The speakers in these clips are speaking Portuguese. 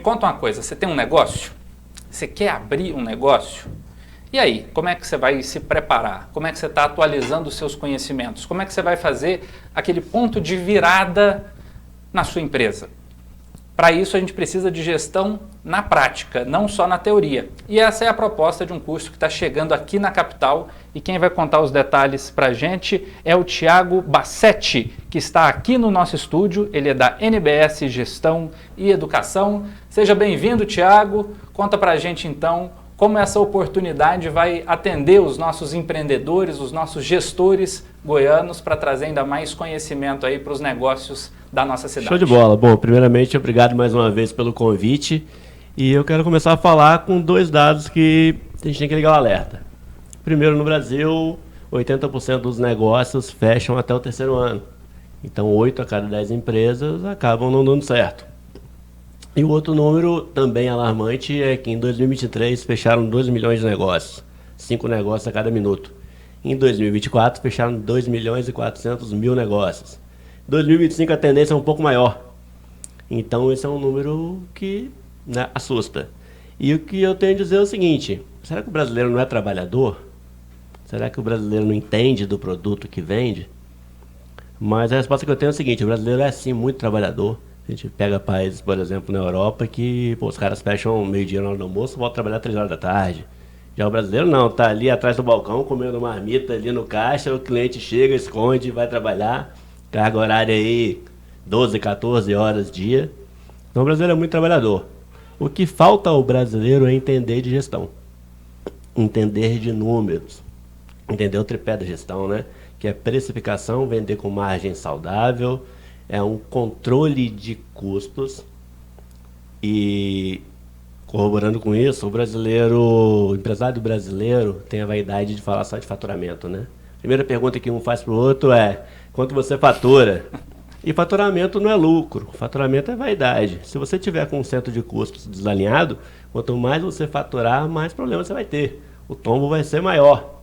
conta uma coisa, você tem um negócio? Você quer abrir um negócio? E aí, como é que você vai se preparar? Como é que você está atualizando os seus conhecimentos? Como é que você vai fazer aquele ponto de virada na sua empresa? Para isso, a gente precisa de gestão na prática, não só na teoria. E essa é a proposta de um curso que está chegando aqui na capital. E quem vai contar os detalhes para a gente é o Thiago Bassetti, que está aqui no nosso estúdio. Ele é da NBS Gestão e Educação. Seja bem-vindo, Thiago. Conta para a gente, então, como essa oportunidade vai atender os nossos empreendedores, os nossos gestores goianos, para trazer ainda mais conhecimento aí para os negócios da nossa cidade. Show de bola. Bom, primeiramente, obrigado mais uma vez pelo convite. E eu quero começar a falar com dois dados que a gente tem que ligar o alerta. Primeiro, no Brasil, 80% dos negócios fecham até o terceiro ano. Então, 8 a cada 10 empresas acabam não dando certo. E o outro número também alarmante é que em 2023 fecharam 2 milhões de negócios, 5 negócios a cada minuto. Em 2024 fecharam 2 milhões e 400 mil negócios. Em 2025 a tendência é um pouco maior. Então esse é um número que, né, assusta. E o que eu tenho a dizer é o seguinte: será que o brasileiro não é trabalhador? Será que o brasileiro não entende do produto que vende? Mas a resposta que eu tenho é a seguinte: o brasileiro é sim muito trabalhador. A gente pega países, por exemplo, na Europa, que os caras fecham meio-dia na hora do almoço e voltam a trabalhar 3 horas da tarde. Já o brasileiro não, tá ali atrás do balcão, comendo marmita ali no caixa, o cliente chega, esconde, vai trabalhar. Carga horária aí, 12, 14 horas dia. Então o brasileiro é muito trabalhador. O que falta ao brasileiro é entender de gestão. Entender de números. Entender o tripé da gestão, né? Que é precificação, vender com margem saudável, é um controle de custos. E corroborando com isso, o empresário brasileiro tem a vaidade de falar só de faturamento, né? Primeira pergunta que um faz para o outro é: quanto você fatura? E faturamento não é lucro, faturamento é vaidade. Se você tiver com um centro de custos desalinhado, quanto mais você faturar, mais problemas você vai ter. O tombo vai ser maior,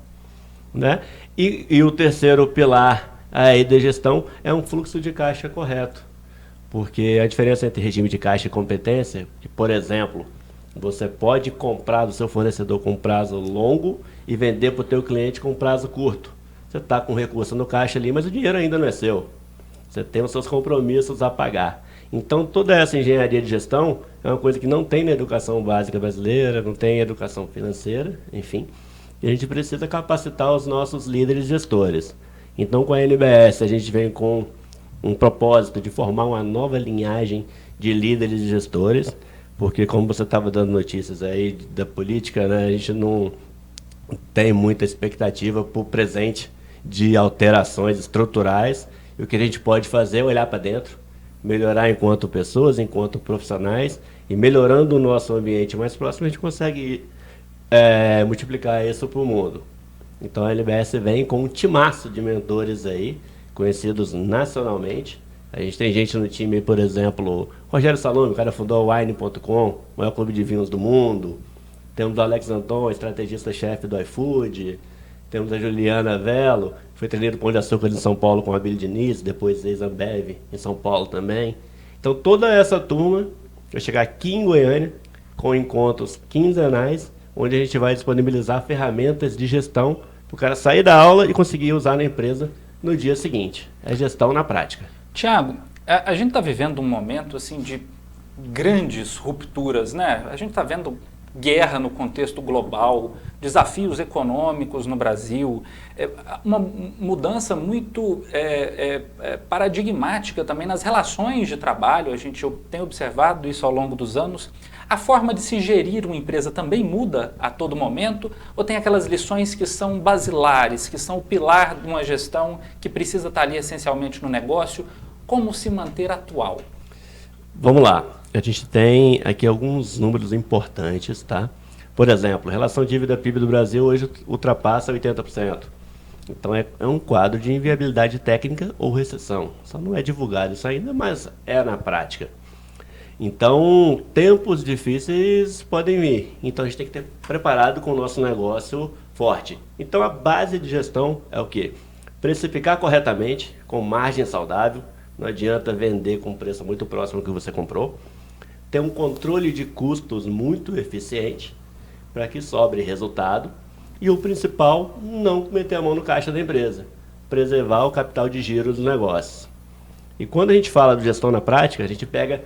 né? E o terceiro pilar aí da gestão é um fluxo de caixa correto. Porque a diferença entre regime de caixa e competência, que, por exemplo, você pode comprar do seu fornecedor com prazo longo e vender para o teu cliente com prazo curto. Você está com recurso no caixa ali, mas o dinheiro ainda não é seu. Você tem os seus compromissos a pagar. Então, toda essa engenharia de gestão é uma coisa que não tem na educação básica brasileira, não tem educação financeira, enfim. E a gente precisa capacitar os nossos líderes gestores. Então, com a NBS, a gente vem com um propósito de formar uma nova linhagem de líderes e gestores, porque, como você estava dando notícias aí da política, né, a gente não tem muita expectativa para o presente de alterações estruturais. E o que a gente pode fazer é olhar para dentro, melhorar enquanto pessoas, enquanto profissionais, e melhorando o nosso ambiente mais próximo, a gente consegue multiplicar isso para o mundo. Então a LBS vem com um timaço de mentores aí, conhecidos nacionalmente. A gente tem gente no time, por exemplo, Rogério Salome, o cara fundou o Wine.com, o maior clube de vinhos do mundo. Temos o Alex Anton, estrategista-chefe do iFood. Temos a Juliana Velo, foi treinadora do Pão de Açúcar de São Paulo com a Abílio Diniz, depois ex-Ambev em São Paulo também. Então toda essa turma vai chegar aqui em Goiânia com encontros quinzenais, onde a gente vai disponibilizar ferramentas de gestão para o cara sair da aula e conseguir usar na empresa no dia seguinte. É gestão na prática. Tiago, a gente está vivendo um momento assim de grandes rupturas, né? A gente está vendo guerra no contexto global, desafios econômicos no Brasil, uma mudança muito paradigmática também nas relações de trabalho. A gente tem observado isso ao longo dos anos. A forma de se gerir uma empresa também muda a todo momento? Ou tem aquelas lições que são basilares, que são o pilar de uma gestão que precisa estar ali essencialmente no negócio? Como se manter atual? Vamos lá. A gente tem aqui alguns números importantes, tá? Por exemplo, a relação dívida-PIB do Brasil hoje ultrapassa 80%. Então é um quadro de inviabilidade técnica ou recessão. Só não é divulgado isso ainda, mas é na prática. Então, tempos difíceis podem vir. Então, a gente tem que ter preparado com o nosso negócio forte. Então, a base de gestão é o quê? Precificar corretamente, com margem saudável. Não adianta vender com preço muito próximo do que você comprou. ter um controle de custos muito eficiente para que sobre resultado. E o principal, não meter a mão no caixa da empresa, preservar o capital de giro dos negócios. E quando a gente fala de gestão na prática, a gente pega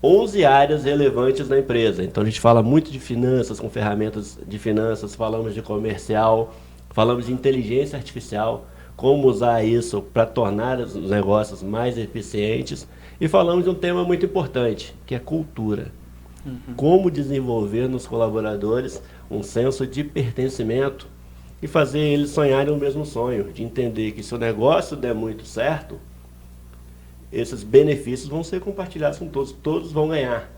11 áreas relevantes da empresa. Então a gente fala muito de finanças, com ferramentas de finanças, falamos de comercial, falamos de inteligência artificial, como usar isso para tornar os negócios mais eficientes. E falamos de um tema muito importante, que é cultura. Como desenvolver nos colaboradores um senso de pertencimento e fazer eles sonharem o mesmo sonho, de entender que se o negócio der muito certo, esses benefícios vão ser compartilhados com todos, todos vão ganhar.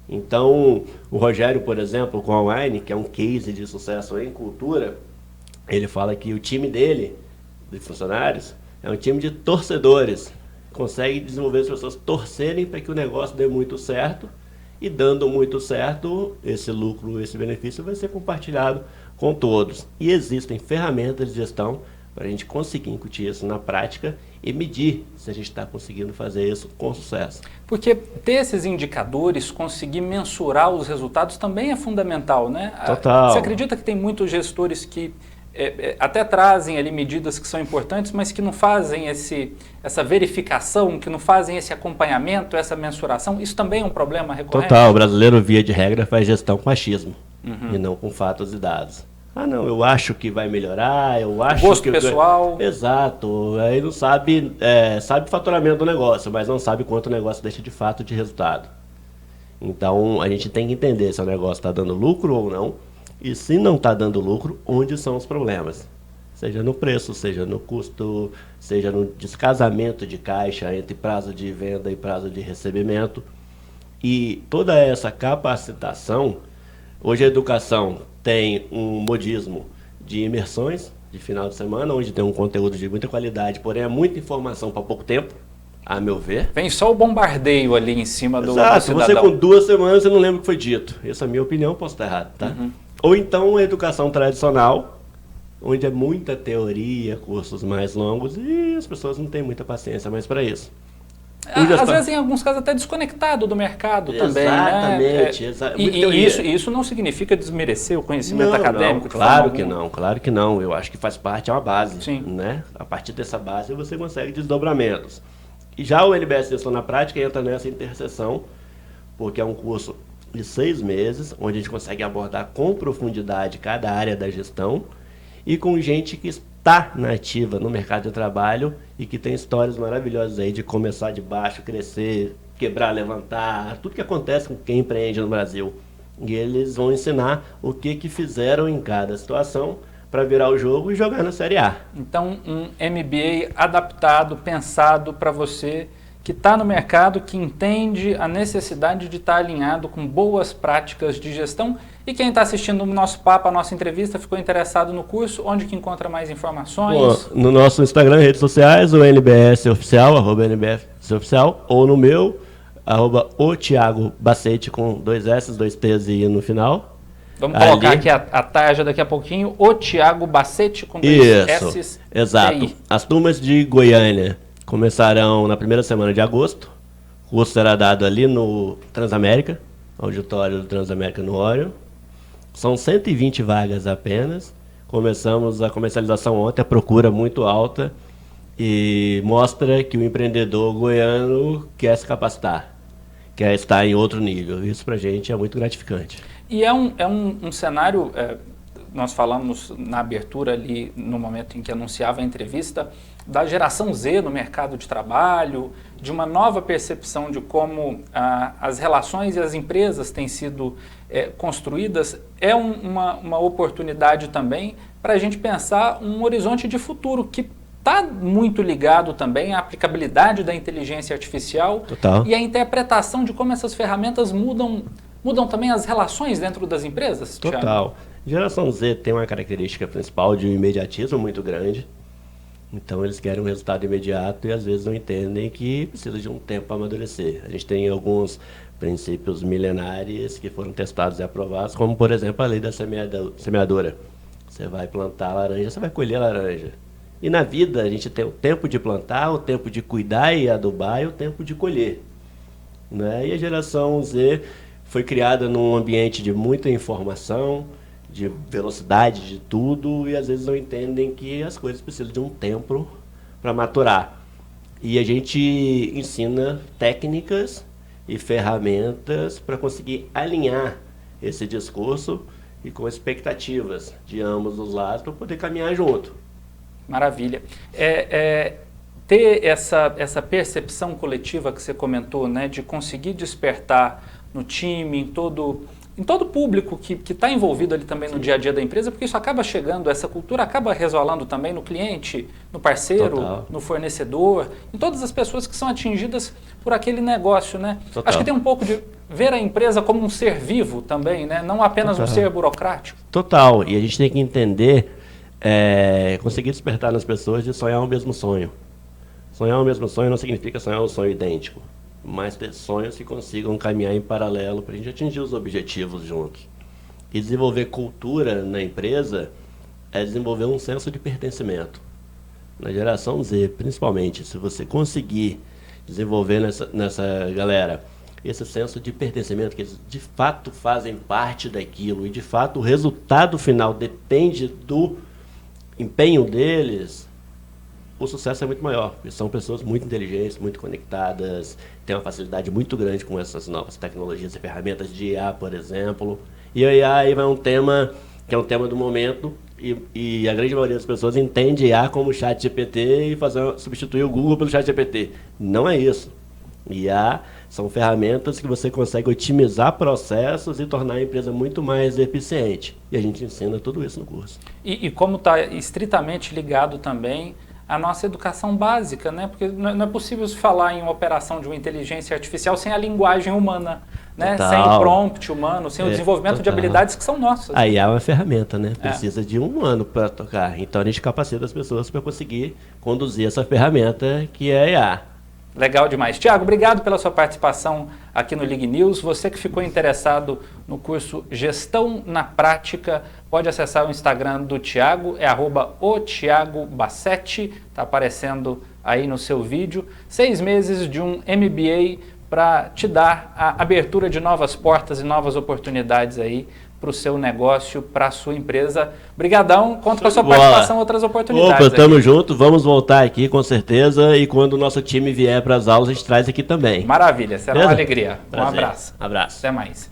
Então, o Rogério, por exemplo, com a Wine, que é um case de sucesso em cultura, ele fala que o time dele, de funcionários, é um time de torcedores. Consegue desenvolver as pessoas torcerem para que o negócio dê muito certo, e dando muito certo, esse lucro, esse benefício vai ser compartilhado com todos. E existem ferramentas de gestão para a gente conseguir incutir isso na prática e medir se a gente está conseguindo fazer isso com sucesso. Porque ter esses indicadores, conseguir mensurar os resultados também é fundamental, né? Total. Você acredita que tem muitos gestores que até trazem ali medidas que são importantes, mas que não fazem essa verificação, que não fazem esse acompanhamento, essa mensuração? Isso também é um problema recorrente? Total. O brasileiro, via de regra, faz gestão com achismo e não com fatos e dados. Ah, não, eu acho que vai melhorar, eu acho gosto que... pessoal. Exato. Aí não sabe, sabe o faturamento do negócio, mas não sabe quanto o negócio deixa de fato de resultado. Então, a gente tem que entender se o negócio está dando lucro ou não, e se não está dando lucro, onde são os problemas. Seja no preço, seja no custo, seja no descasamento de caixa entre prazo de venda e prazo de recebimento. E toda essa capacitação, hoje a educação tem um modismo de imersões de final de semana, onde tem um conteúdo de muita qualidade, porém é muita informação para pouco tempo, a meu ver. Vem só o bombardeio ali em cima do Exato, você cidadão. com 2 semanas você não lembra o que foi dito. Essa é a minha opinião, posso estar errado, tá? Ou então a educação tradicional, onde é muita teoria, cursos mais longos, e as pessoas não têm muita paciência mais para isso. Às vezes, em alguns casos, até desconectado do mercado também, né? Exatamente. E isso não significa desmerecer o conhecimento Não, acadêmico. não, claro que não, claro que não. Eu acho que faz parte, é uma base. Sim. Né? A partir dessa base você consegue desdobramentos. E já o NBS Gestão na Prática entra nessa interseção, porque é um curso de 6 meses, onde a gente consegue abordar com profundidade cada área da gestão e com gente que está na ativa no mercado de trabalho e que tem histórias maravilhosas aí de começar de baixo, crescer, quebrar, levantar, tudo que acontece com quem empreende no Brasil. E eles vão ensinar o que fizeram em cada situação para virar o jogo e jogar na Série A. Então, um MBA adaptado, pensado para você que está no mercado, que entende a necessidade de estar alinhado com boas práticas de gestão. E quem está assistindo o nosso papo, a nossa entrevista, ficou interessado no curso, onde que encontra mais informações? Bom, no nosso Instagram, redes sociais, o NBS Oficial, @NBS Oficial, ou no meu, @o Thiago Bacete, com 2 S, 2 T's e I no final. Vamos colocar aqui a tarja daqui a pouquinho, o Thiago Bacete, com 2 S's. Exato. TI. As turmas de Goiânia começarão na primeira semana de agosto. O curso será dado ali no Transamérica, auditório do Transamérica no Ório. São 120 vagas apenas. Começamos a comercialização ontem, a procura muito alta e mostra que o empreendedor goiano quer se capacitar, quer estar em outro nível. Isso para a gente é muito gratificante. E é um cenário, nós falamos na abertura ali, no momento em que anunciava a entrevista, da geração Z no mercado de trabalho, de uma nova percepção de como as relações e as empresas têm sido construídas. É uma oportunidade também para a gente pensar um horizonte de futuro que está muito ligado também à aplicabilidade da inteligência artificial. Total. E a interpretação de como essas ferramentas mudam também as relações dentro das empresas, Thiago? Total. Geração Z tem uma característica principal de um imediatismo muito grande. Então eles querem um resultado imediato e às vezes não entendem que precisa de um tempo para amadurecer. A gente tem alguns princípios milenares que foram testados e aprovados, como por exemplo a lei da semeadura. Você vai plantar laranja, você vai colher laranja. E na vida a gente tem o tempo de plantar, o tempo de cuidar e adubar e o tempo de colher. né? E a geração Z foi criada num ambiente de muita informação, de velocidade de tudo, e às vezes não entendem que as coisas precisam de um tempo para maturar. E a gente ensina técnicas e ferramentas para conseguir alinhar esse discurso e com expectativas de ambos os lados para poder caminhar junto. Maravilha. Ter essa percepção coletiva que você comentou, né, de conseguir despertar no time, em todo público que está envolvido ali também no dia a dia da empresa, porque isso acaba chegando, essa cultura acaba resvalando também no cliente, no parceiro, Total. no fornecedor, em todas as pessoas que são atingidas por aquele negócio, né? Total. Acho que tem um pouco de ver a empresa como um ser vivo também, né? Não apenas Total. um ser burocrático. Total. E a gente tem que entender, conseguir despertar nas pessoas de sonhar o mesmo sonho. Sonhar o mesmo sonho não significa sonhar um sonho idêntico, mas ter sonhos que consigam caminhar em paralelo para a gente atingir os objetivos juntos. E desenvolver cultura na empresa é desenvolver um senso de pertencimento. Na geração Z, principalmente, se você conseguir desenvolver nessa galera esse senso de pertencimento, que eles de fato fazem parte daquilo e de fato o resultado final depende do empenho deles, o sucesso é muito maior, porque são pessoas muito inteligentes, muito conectadas, têm uma facilidade muito grande com essas novas tecnologias e ferramentas de IA, por exemplo. E a IA aí vai um tema que é um tema do momento, e a grande maioria das pessoas entende IA como chat GPT e substituir o Google pelo chat GPT. Não é isso. IA são ferramentas que você consegue otimizar processos e tornar a empresa muito mais eficiente. E a gente ensina tudo isso no curso. E como está estritamente ligado também a nossa educação básica, né? Porque não é possível se falar em uma operação de uma inteligência artificial sem a linguagem humana, né? Sem o prompt humano, sem o desenvolvimento de habilidades que são nossas. A IA é uma ferramenta, né? Precisa de um humano para tocar. Então a gente capacita as pessoas para conseguir conduzir essa ferramenta que é a IA. Legal demais. Tiago, obrigado pela sua participação aqui no Lig News. Você que ficou interessado no curso Gestão na Prática, pode acessar o Instagram do Tiago, é @otiagobassetti, está aparecendo aí no seu vídeo. 6 meses de um MBA para te dar a abertura de novas portas e novas oportunidades aí para o seu negócio, para a sua empresa. Obrigadão, conta com a sua participação em outras oportunidades. Opa, tamo junto, vamos voltar aqui com certeza, e quando o nosso time vier para as aulas, a gente traz aqui também. Maravilha, será uma alegria. Prazer. Um abraço. Abraço. Até mais.